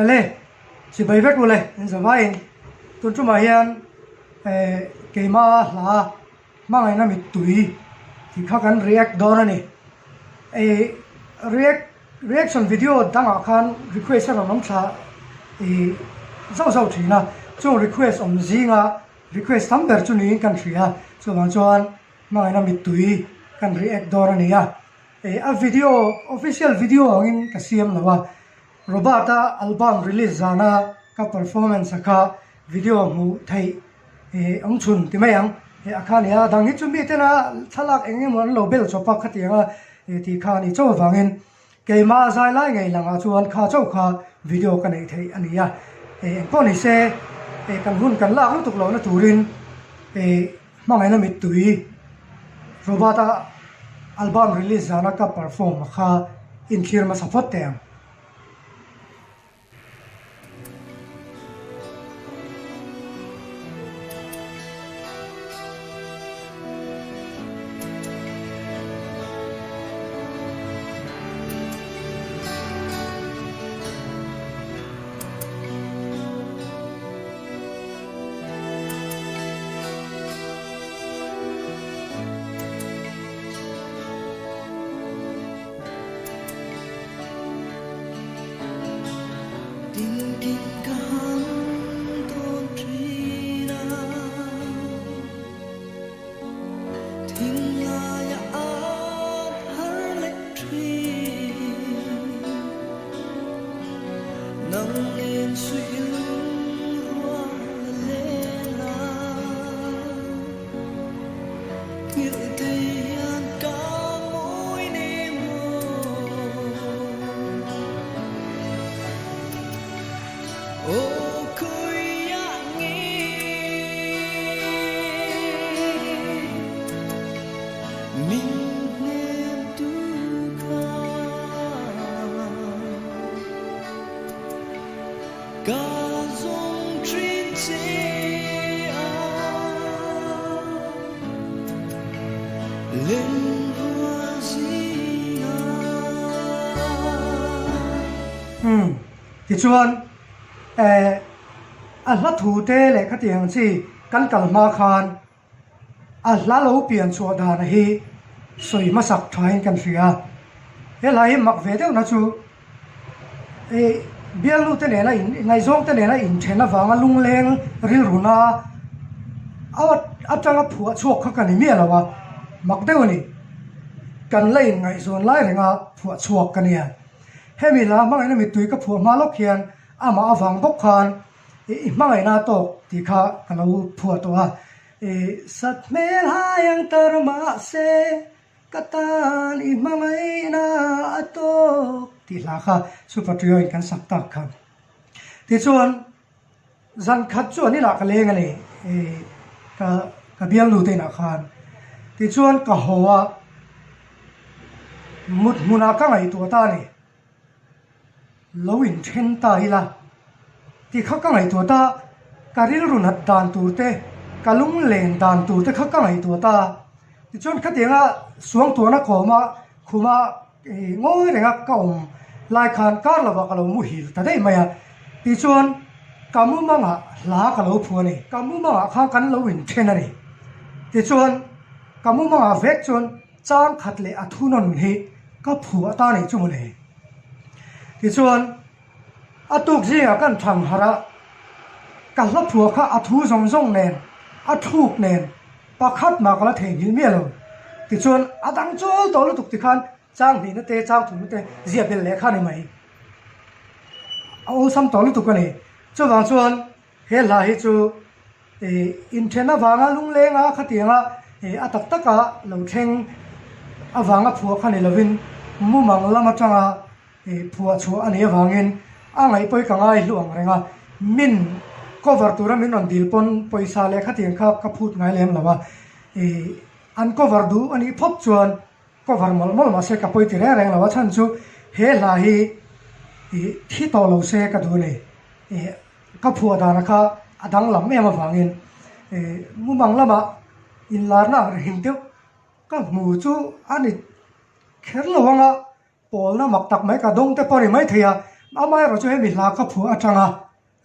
hele chỉ bay vét bule giờ vai tuần trước mà hiền cái mà là mà ngày nào mình tùy thì khácกัน react đó này reaction video đang ở khan request là nóng cha sau thì na cho request gì ngà request thắmber chu ni kan thria cho bang chuan mà ngày nào mình tùy kan react đó này a video official video angin kasiam lawa robata album release zana ka performance ka video mu thai ang chun ti mai ang akhania dang hi chumi tena thalak enge mon lo bel chopa khatianga ti khani cho wangin keima zai lai ngai langa chuan kha chau kha video ka nei thei ania ko ni se kan hun kan lak lu tuk lo na turin mangai na mit tui robata album release zana ka perform kha in clear ma support tem thì chuan lá thủ tê lệ các tiếng gì căn cẩn ma khan lá lấu biển chùa đà này soi mà sặc thay căn phía thế là mặc về đâu nó chú biếng lu tê này là ngày giống tê này là in chén là vàng lung lên ril runa áo trang phù chuộc các cái này là wa mặc đâu này cần lấy ngày giống lại là ngà phù chuộc cái này he mi la mangai na mi tui ka phur ma lo khian ama awang bok khan mangai na to ti kha kalo phur to a sat mel hayang tarma se katan mangai na ato ti la kha super trio in kan sak tak khan ti chuan zan khat chu ani la ka leng ani ka biang lu te na khan ti chuan ka hoa mut muna ka ngai to ta ni lâu in chen tai la thì khắc cái ngày tuổi ta cả riêng run hạt đàn tuổi te cả lung lên đàn tuổi te khắc cái ngày tuổi ta thì chọn cái tiếng á xuống tuổi nó có mà khu mà ngồi này á cổng lại khan cá là vào cái lồng mũi ta đây mày à thì chọn cả mũi mang à lá cái lồng phù này cả mũi mang à khang cắn lâu in chen này thì chọn cả mũi mang à vét chọn trang khát lệ à thu non hi cái phù ta này chung này thì chuan atuk gì à kan thằng hara kan lấp phùa kha athu zong zong nen athuk nen pakhat ma kala thei ni melo thì chuan adang chol to lu tuk ti khan chang ni na te chang thum te zia bel le kha ni mai au sam to lu tuk ani chu wang chuan he la hi chu in thena wanga lung lenga khatianga atak taka lo theng awanga phua khani lovin mu mang lama changa phua chu ani wangin angai poi kangai luang renga min cover tura min on dil pon poisa le khating kha ka phut ngai lem lawa an cover du ani phop chuan cover mol mol ma se ka poi ti re reng lawa chan chu he la hi thi to lo se ka du ne ka phua da na kha adang lam em wangin mu mang lama in lar na hing teu ka mu chu ani kher lawanga pol na mak tak mai ka dong te pori mai thia อาไม่เราจะให้มีลากับผัวอาจารย์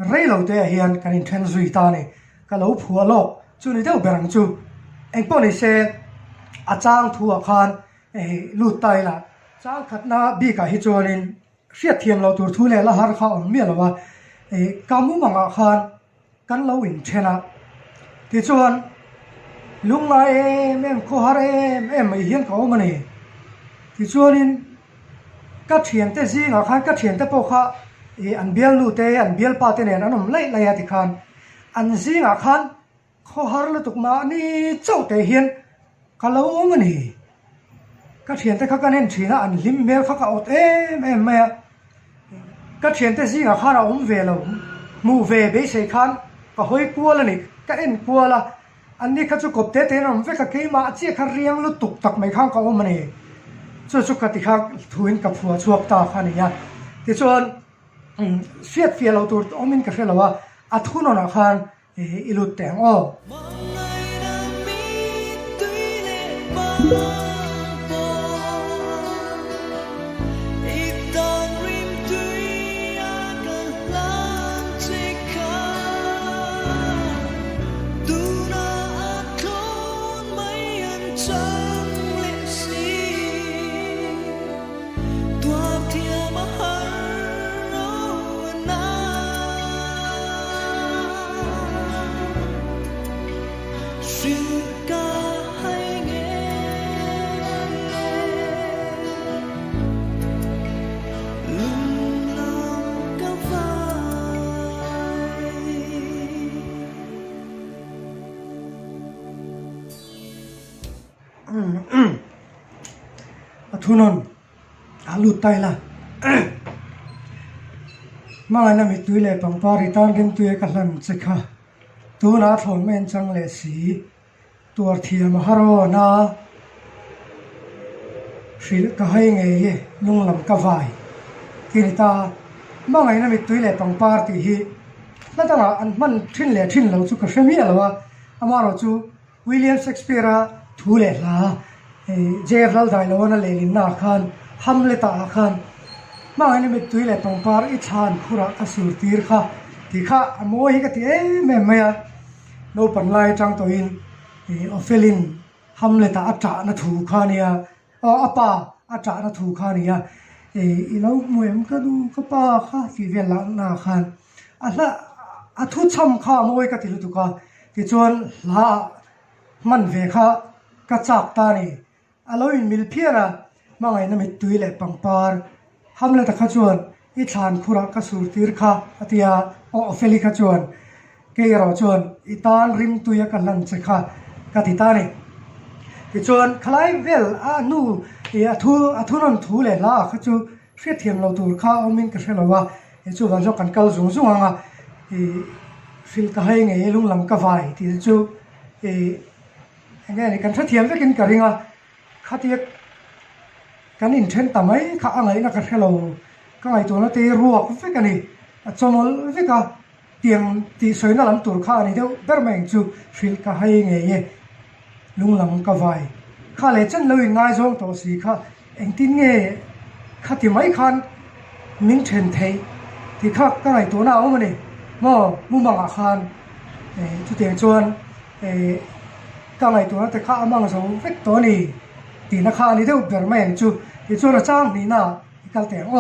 เรื่องเราเตะเฮียนกันอินเทนซุยตาเนี่ยกันเราผัวโลกจู่นี่เท่าเบรังจู่เอ็งป้อนนี่เสอาจารย์ทัวคานลูดไตละจ้างขัดนาบีกับฮิจวนินเสียเทียมเราตัวทุเรศละหาร์ข้าวเมียละว่ากามุมังอาคานกันเราอินเชนะที่ชวนลุงไงเอ็มโคฮาร์เอ็มไม่เห็นเขามันนี่ที่ชวนนินก็เทียนแต่ซีงอาคานก็เทียนแต่พวกเขาอันเบียลลูเตอันเบียลปาเตเนี่ยนั่นผมไล่ไล่ติคานอันซีงอาคานเขาฮาร์ละตุกมานี่เจ้าเตเห็นเขาเรามันนี่ก็เทียนแต่เขาก็เน้นทีนะอันลิมเมลเขาก็อดไม่ก็เทียนแต่ซีงอาคานเราเวลามูเวเบสไอคันก็หอยกัวละนี่ก็เอ็นกัวละอันนี้เขาจะกบเตะนะผมเวก็เคยมาเจี๊ยเขาเรียงลุตุกตักไม่ข้างเขามันนี่ส่วนสุขติข้างทุนกับผัวชวกตาขันนี่ยที่ส่วนเสียดเฟียเราตัวอมินก็เรียกว่าอัทุนนะขันอิลุตแตงอ้อทุนนอาลุตไตละมาไงนะมิตุยเลยปังปาริตานกินตุยกันลันสิค่ะตัวน่าทนเมนจังเลสีตัวเทียมฮารอนาสิลก็ให้ไงลุงลำกะไฟกิริตามาไงนะมิตุยเลยปังปาร์ติฮีแล้วตั้งอันมันทิ้นเลยทิ้นเราจุกเสมีอะไรวะอามาเราจูวิลเลียมเชกสเปียร์ทูเลล่ะเจฟเราได้แล้วนะเลนินนาคันฮัมเลตาคันมาไงนี่มิตุยเลยปังปาร์อิชานคุระกสูรตีร์ค่ะที่ข้าโมหิกติแม่ไม่โนปันไลจังตัวอินออฟเฟลินฮัมเลตาอัจฉริยะถูกขานี่อาป้าอัจฉริยะถูกขานี่เราหมวยมันก็ดูก็ป้าค่ะที่เวลาหน้าคันละทุกช่ำข้าโมยกติลุตุกาที่ชวนละมันเวค่ะกระจักตานี่เราอินมิลเพียระมาไงนั่นมิตุยเลยปังปาร์ฮัมเลตาขจวนอิชานคุระกสูรตีร์ค่ะที่ออฟเฟลิขจวนเกย์เราจวนอิตานริมตุยกันลันสิค่ะกติตานี่ที่ชวนคล้ายเวลนูทุนันทูเลยละขจูเสียเทียมเราตัวข้าเอามินกระเชลว่าจูวันจกันเกาสูงอ่ะฟิลก็ให้ไงลุงลำกะไฟที่จูไงนี่กันเทียมไปกินกระริงข้าที่กันอินเทนแต่ไม่ข้าอะไรนะกระเชลก็ไอตัวนั้นตีรัวฟิกันนี่จอมฟิกเตียงตีสวยน่าลำตัวข้านี่เดี๋ยวเบอร์แมงจูฟิลก็ให้ไงลุงลำกะไฟข้าเลยจันเลยง่ายจงตัวสีข้าเองทิ้งไงข้าที่ไม่คันมิ้งเชนเทที่ข้าก็ไอตัวน่าเอามันนี่มุมังอาคารจุดเตียงชวนก็ไอตัวนั้นแต่ข้ามังสงฟิกตัวนี้ตีนักข้านี่เดี๋ยวเบอร์แมงจูที่ชวนจ้างนี่น่ะก็แต่ง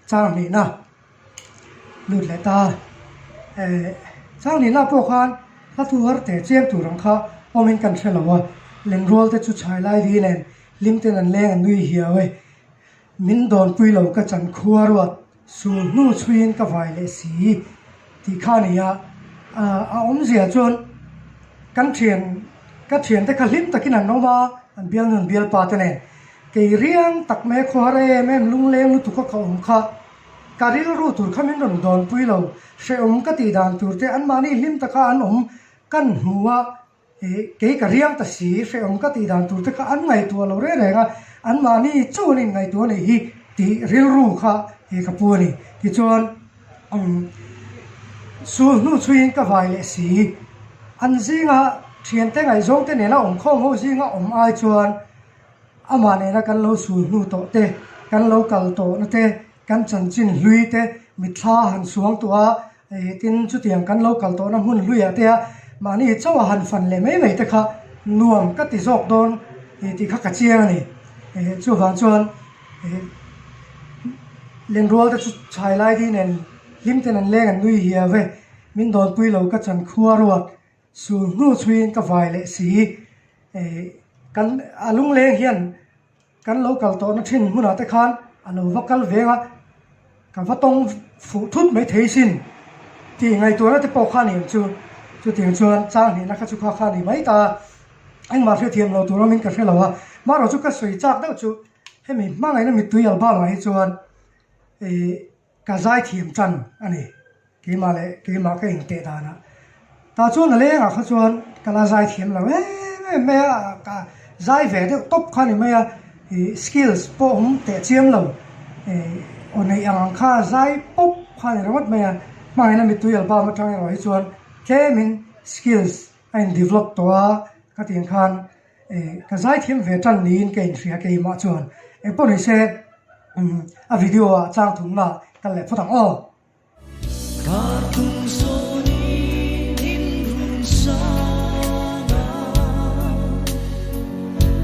trang này na lụt lại ta trang này na bộ khan ta thu hở để chiêm thủ rong kha ông mình cần phải lo lên roll để chút trái lại đi nè lim tên anh lên anh nuôi hiểu ấy mình đòn quy lâu cái chân khua ruột xuống nu chuyên cái vài lệ sĩ thì khan này ông gì chôn căn thiền tới cái lim tới cái nào nó mà anh biel pa thế này cái riêng tắc mẹ khóa ra mẹ lung lên lu tụi có ông kha cái riêng ru tụi khăm mình đòn đòn quy lâu sẽ ông cái tỷ đàn tụi thế anh mà đi lim tới cái anh ông căn mua cái riêng ta sĩ sẽ ông cái tỷ đàn tụi thế cái anh ngày tuổi lâu đấy này anh mà đi chỗ này ngày tuổi này hi thì riêng ru kha cái bùa này thì chọn xuống nu chuyên cái vài lệ sĩ anh gì ngà thiền tới ngày giống thế này là ông không hô gì ngà ông ai chọn mà này là căn lâu xuống nu tổ tê căn lâu cào tổ nó tê căn chân chín lui tê mít tha hàn xuống tua tin chút tiền căn lâu cào tổ nó hun lui à tê mà này cháu hàn phần lệ mấy mấy tê khá nuông cái tí dọc đôn thì khá cả chiang này chú vàng chọn lên roll để chạy lại đi nên lim tên anh lên anh nuôi hiểu về mình đón quy lâu cái chân khua ruột xuống nu chuyên cái vài lệ sĩ kan alung leng hian kan local to na thin huna te khan alo vocal venga ka vatong fu thut mai thei sin ti ngai to na te po khan ni chu tiang chuan chang ni na kha chu kha khan ni mai ta anh mà phải thiam lo to mình ka phải lo wa ma ro chu ka sui chak da chu he mi ma ngai na mi tu yal ba mai chuan ka zai thiam chan ani ke ma le ke ma ka ing te da na ta chuan na le nga kha chuan ka la zai thiam lo mẹ cả giải về được top khăn này mẹ skills po hum te chiam lo on này ang kha giải pop khăn này mất mẹ mai na mi tu yal ba ma thang rồi chuan ke min skills and develop to cái tiếng khan cái giải thiam về chân nín cái phía cái mà chuan po này sẽ video trang thùng là cái lẽ phát thằng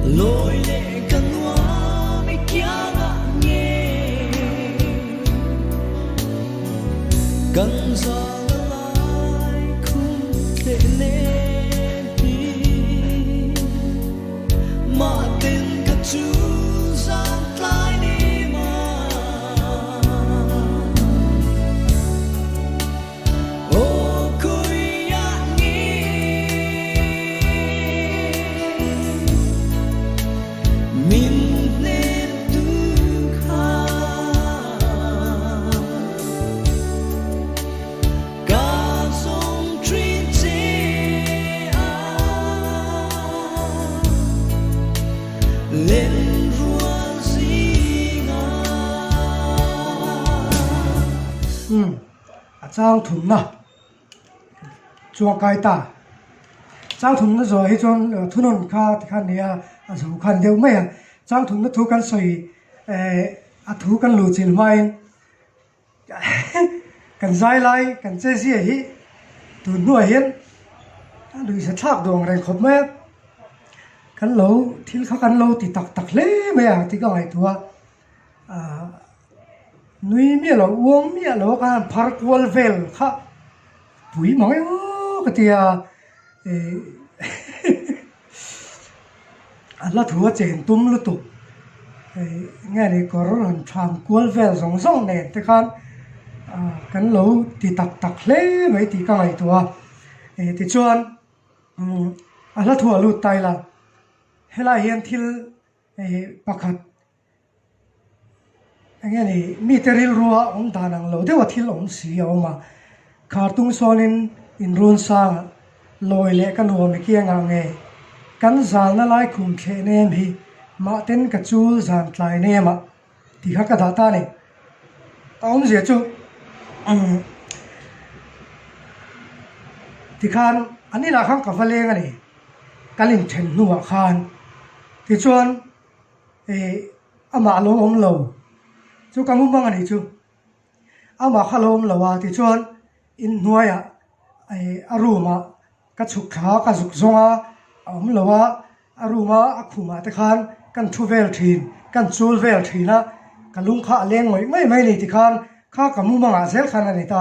lối lệ căn hoa mấy kia ngã nhẹ căn gió lại không thể nên đi mà tên các chú giang lại đi mà ô côi ạ mình nên tương khang cả dòng truyền chế lên ruộng gì ngà trang thùng na chua cái ta trang thùng nó rồi chọn thu nôn kha này dù khăn đều mấy trang thùng nó thu căn sợi thu căn lụt trên mai căn dai lai căn chơi gì ấy từ nuôi hiến đuổi sẽ thác đồ này khop mấy căn lâu thì căn lâu thì tắc lé mấy thì cái này thua nuôi mía là uống mía là cái park wall vel khá bụi mỏng cái tia là thua chén tum lu tục nghe này có rất là tham cuốn về giống giống này thế con cắn lâu thì tặc lé mấy thì cái này thua thì chuan là thua lụt tay là hay là hiện thil bạc hạt nghe này material rùa ông ta năng lâu thếว่าthil ông xì ông mà khá tung xoan in run sang lôi lệ căn hồ mấy kia ngang nghe căn giang na lai khum khe nem hi ma ten ka chul zan tlai ne ma ti kha ka data ne taum je chu ti khan ani la khang ka vale ngani kalin then nuwa khan ti chuan ama lo om lo chu ka mum bang ani chu ama khalom lo wa ti chuan in nuaya aruma ka chuk kha ka zuk zonga ông lova aruma akhuma te khan kan thu vel thin kan chul vel thina ka lung kha leng ngoi mai ni ti khan kha kamu manga zel khan ani ta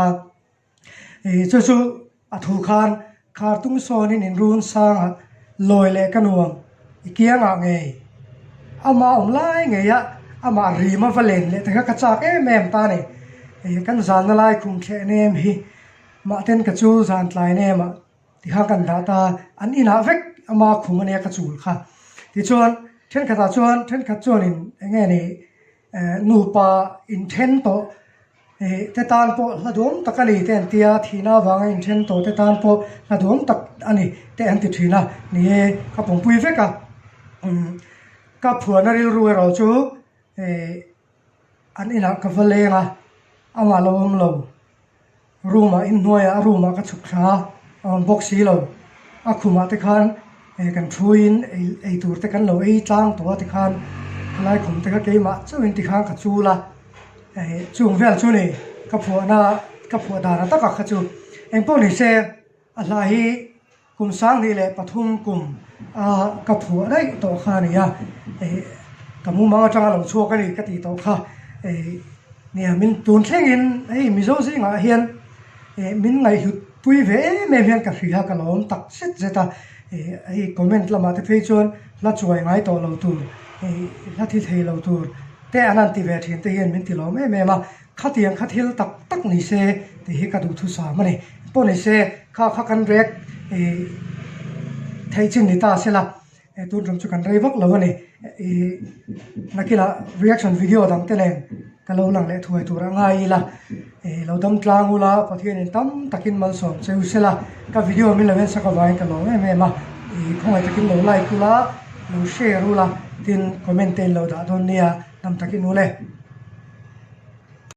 chu chu athu khan khar tung son in run sang loi le kanuang ikianga nge ama omlai nge ya ama ri ma valen le ta ka chak em ta ni kan zan na lai khum khe nem hi ma ten ka chu zan tlai ne ma ti kha kan da ta an ina vek ama khum ne ka chul kha ti chuan then kha ta chuan then kha chuan in nge ni nu pa in then to te tan po ladum takani ten tia thina wanga in then to te tan po ladum tak ani te an ti thina ni ka pong pui veka ka phuana ril ruwe ro chu an ina ka valenga ama lom lo ruma in noya ruma ka chukha boxi lo akhuma te khan kan thuin ei tur te kan lo ei tlang to te khan lai khum te ka ke ma chuin ti khan ka chula chung vel chu ni ka phua da na ta ka kha chu em po ni se a la hi kum sang ni le pathum kum ka phua dai to kha ni ya kamu ma tanga lo chu ka ni ka ti to kha nia min tun thlengin mi zo si nga hian min ngai hu pui ve me hian ka hria ka lom tak set zeta comment lama te phei chuan la chuai ngai to lo tu la thi thei lo tu te anan ti ve thin te hian min ti lo me ma khatiang khathil tak ni se te hi ka du thu sa ma ni po ni se kha kan rek thei chin ni ta se la tun ram chu kan rei vak lo ni nakila reaction video dang te len ka lo lang le thuai tur angai la lo dam tlang ula pathian in tam takin mal som cheu sela ka video mi lawen sa ka vai ka lo me ma khongai takin lo like ula lo share ula tin comment te lo da don nia tam takin ule